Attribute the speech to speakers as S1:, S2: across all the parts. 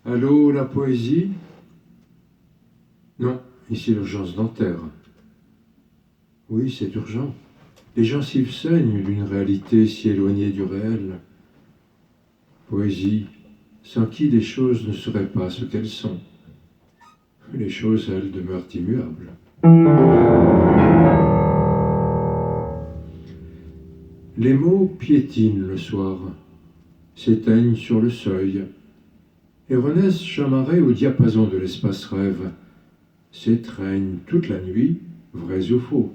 S1: Allô, la poésie? Non, ici l'urgence dentaire. Oui, c'est urgent. Les gencives saignent d'une réalité si éloignée du réel. Poésie, sans qui les choses ne seraient pas ce qu'elles sont. Les choses, elles, demeurent immuables. Les mots piétinent le soir, s'éteignent sur le seuil, et renaissent chamarrés au diapason de l'espace rêve, s'étreignent toute la nuit, vrais ou faux.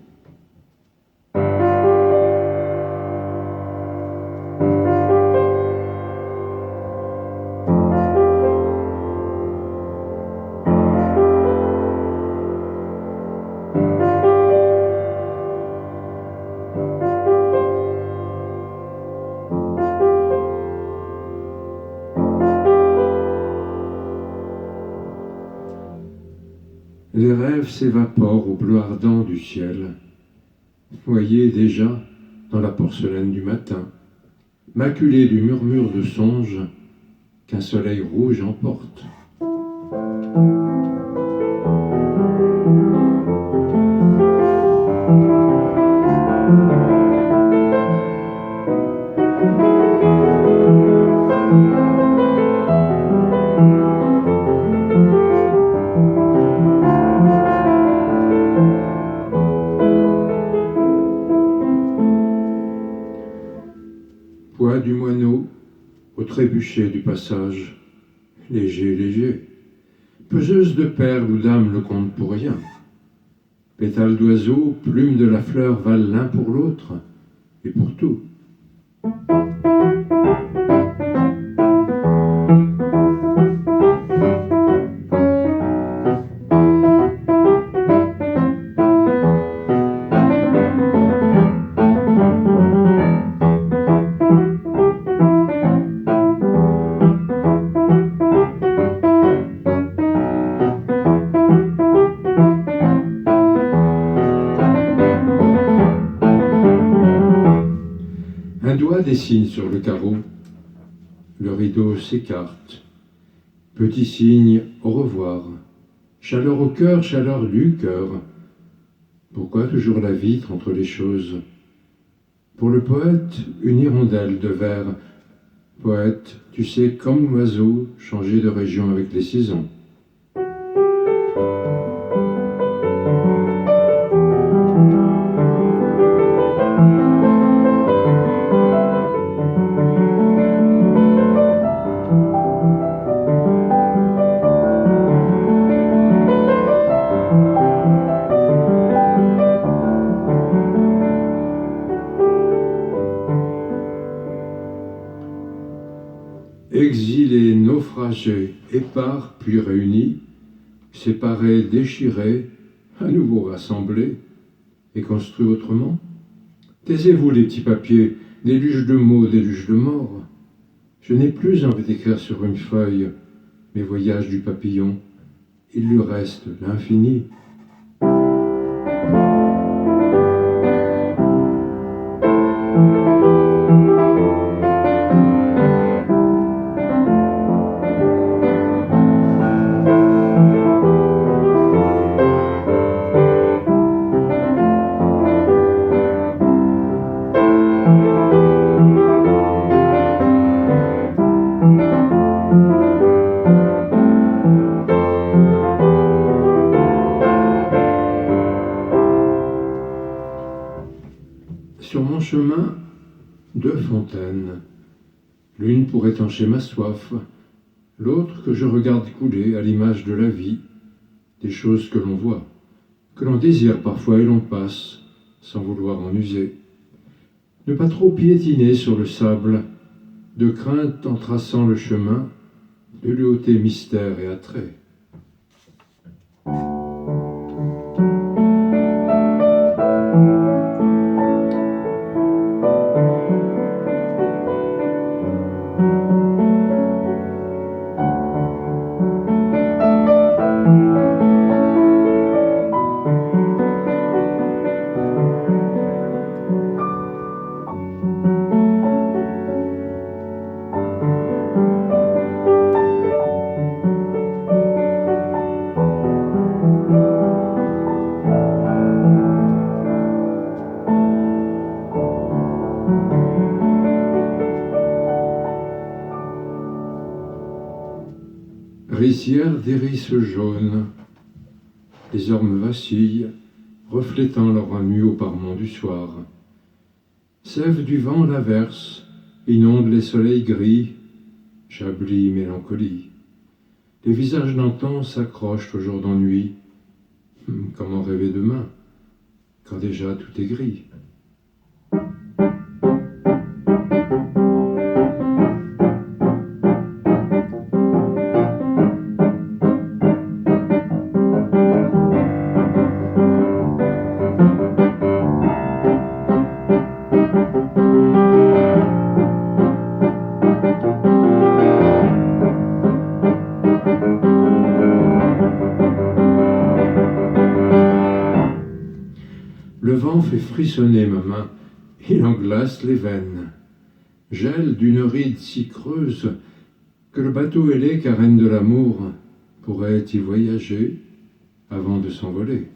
S1: Les rêves s'évaporent au bleu ardent du ciel, noyés déjà dans la porcelaine du matin, maculés du murmure de songes qu'un soleil rouge emporte. Poids du moineau au trébuchet du passage, léger, léger, peseuse de perles ou d'âmes le compte pour rien. Pétales d'oiseau, plumes de la fleur valent l'un pour l'autre et pour tout. Un doigt dessine sur le carreau, le rideau s'écarte. Petit signe, au revoir. Chaleur au cœur, chaleur du cœur. Pourquoi toujours la vitre entre les choses? Pour le poète, une hirondelle de verre. Poète, tu sais, comme l'oiseau, changer de région avec les saisons. Exilés, naufragés, épars puis réunis, séparés, déchirés, à nouveau rassemblés et construits autrement. Taisez-vous les petits papiers, déluge de mots, déluge de morts. Je n'ai plus envie d'écrire sur une feuille mes voyages du papillon. Il lui reste l'infini. Sur mon chemin, deux fontaines, l'une pour étancher ma soif, l'autre que je regarde couler à l'image de la vie, des choses que l'on voit, que l'on désire parfois et l'on passe, sans vouloir en user. Ne pas trop piétiner sur le sable, de crainte en traçant le chemin, de lui ôter mystère et attrait. rizière d'iris jaune. Les ormes vacillent, reflétant leur ennui au parement du soir. Sève du vent l'averse, inonde les soleils gris, j'hablie mélancolie. Les visages d'antan s'accrochent au jour d'ennui. Comment rêver demain, quand déjà tout est gris? Le vent fait frissonner ma main, il en glace les veines. Gèle d'une ride si creuse que le bateau ailé carène de l'amour pourrait y voyager avant de s'envoler.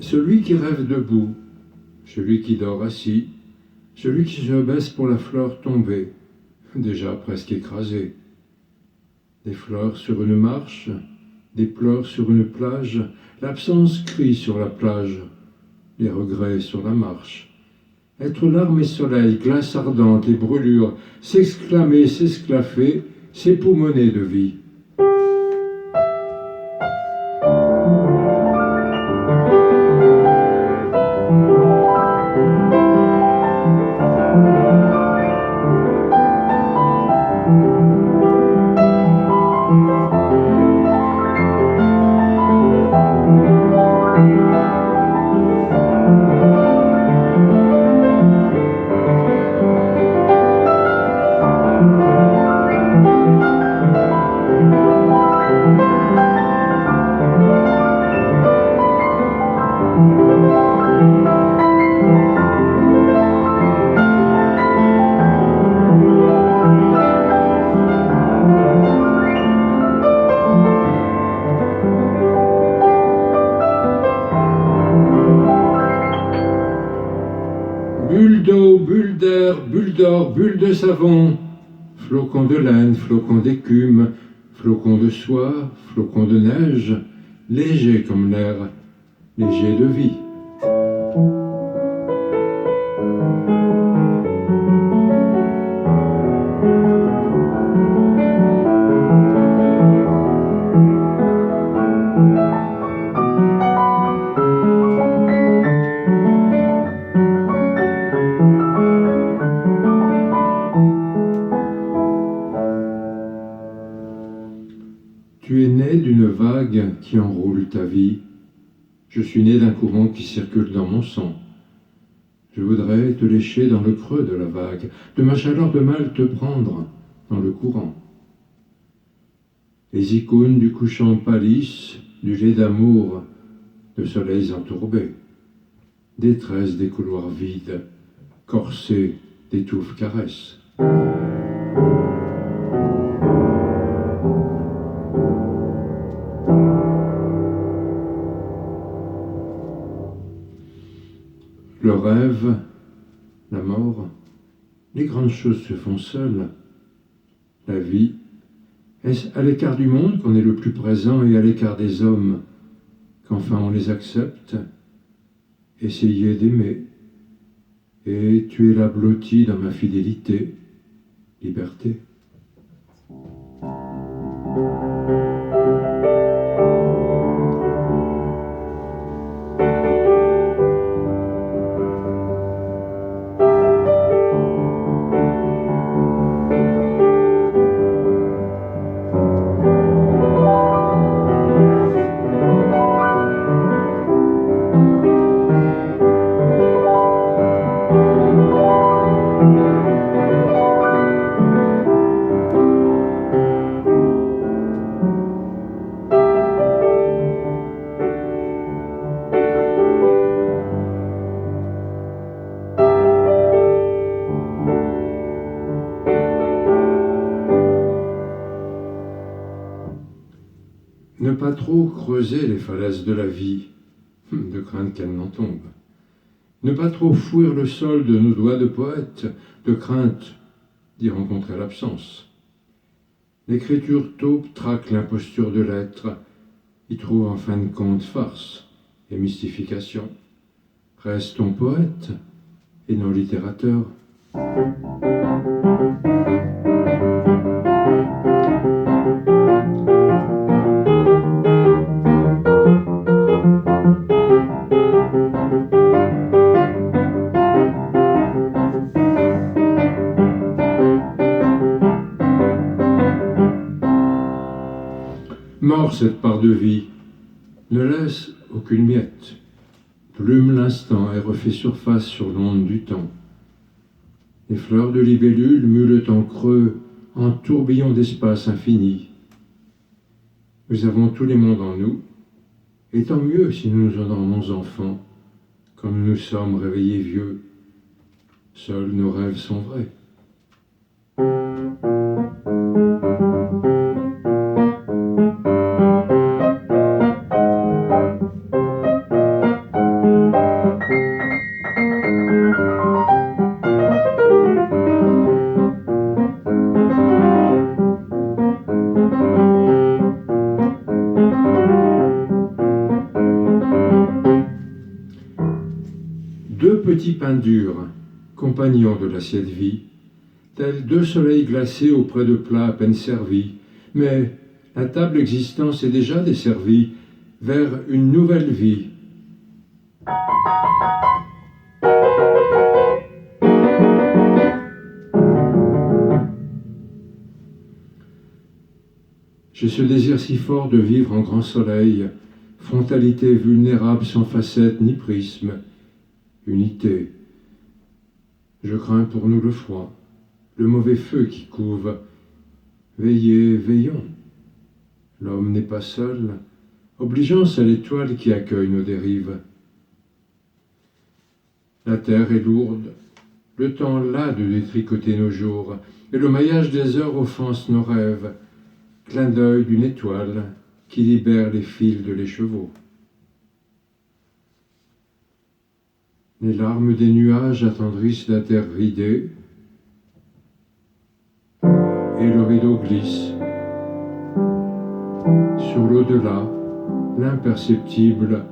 S1: Celui qui rêve debout, celui qui dort assis, celui qui se baisse pour la fleur tombée, déjà presque écrasée. Des fleurs sur une marche, des pleurs sur une plage, l'absence crie sur la plage, les regrets sur la marche. Être larmes et soleil, glace ardente et brûlure, s'exclamer, s'esclaffer, s'époumoner de vie. Bulle d'eau, bulle d'air, bulle d'or, bulle de savon, flocons de laine, flocons d'écume, flocons de soie, flocons de neige, léger comme l'air, léger de vie. Tu es né d'une vague qui enroule ta vie. Je suis né d'un courant qui circule dans mon sang. Je voudrais te lécher dans le creux de la vague, de ma chaleur de mal te prendre dans le courant. Les icônes du couchant pâlissent, du lait d'amour, de soleils entourbés. Détresse des couloirs vides, corsés d'étouffes caresses. Le rêve, la mort, les grandes choses se font seules. La vie, est-ce à l'écart du monde qu'on est le plus présent et à l'écart des hommes qu'enfin on les accepte? Essayez d'aimer, et tu es là blotti dans ma fidélité, liberté. Ne pas trop creuser les falaises de la vie, de crainte qu'elle n'en tombe. Ne pas trop fouir le sol de nos doigts de poète, de crainte d'y rencontrer l'absence. L'écriture taupe traque l'imposture de l'être, y trouve en fin de compte farce et mystification. Restons poètes et non littérateurs. Mort cette part de vie, ne laisse aucune miette. Plume l'instant et refait surface sur l'onde du temps. Les fleurs de libellule muent en creux, en tourbillon d'espace infini. Nous avons tous les mondes en nous, et tant mieux si nous nous endormons enfants, quand nous nous sommes réveillés vieux. Seuls nos rêves sont vrais. Deux petits pains durs, compagnons de l'assiette vie, tels deux soleils glacés auprès de plats à peine servis, mais la table existence est déjà desservie vers une nouvelle vie. J'ai ce désir si fort de vivre en grand soleil, frontalité vulnérable sans facette ni prisme, unité. Je crains pour nous le froid, le mauvais feu qui couve. Veillez, veillons. L'homme n'est pas seul, obligeance à l'étoile qui accueille nos dérives. La terre est lourde, le temps las de détricoter nos jours, et le maillage des heures offense nos rêves. Clin d'œil d'une étoile qui libère les fils de l'écheveau. Les larmes des nuages attendrissent la terre ridée, et le rideau glisse. Sur l'au-delà, l'imperceptible,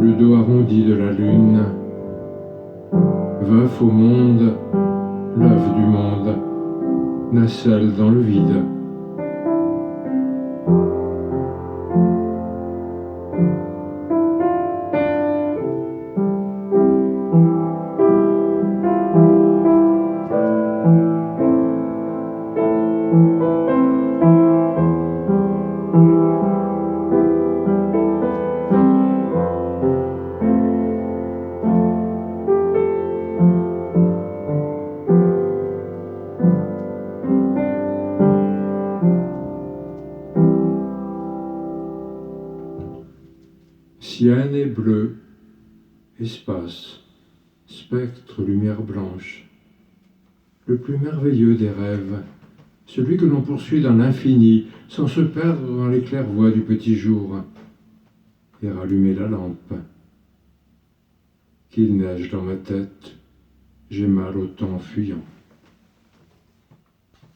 S1: le dos arrondi de la lune, veuf au monde, l'œuf du monde, nacelle dans le vide. Ciel et bleu, espace, spectre, lumière blanche, le plus merveilleux des rêves, celui que l'on poursuit dans l'infini, sans se perdre dans les claires-voies du petit jour, et rallumer la lampe. Qu'il neige dans ma tête, j'ai mal au temps fuyant.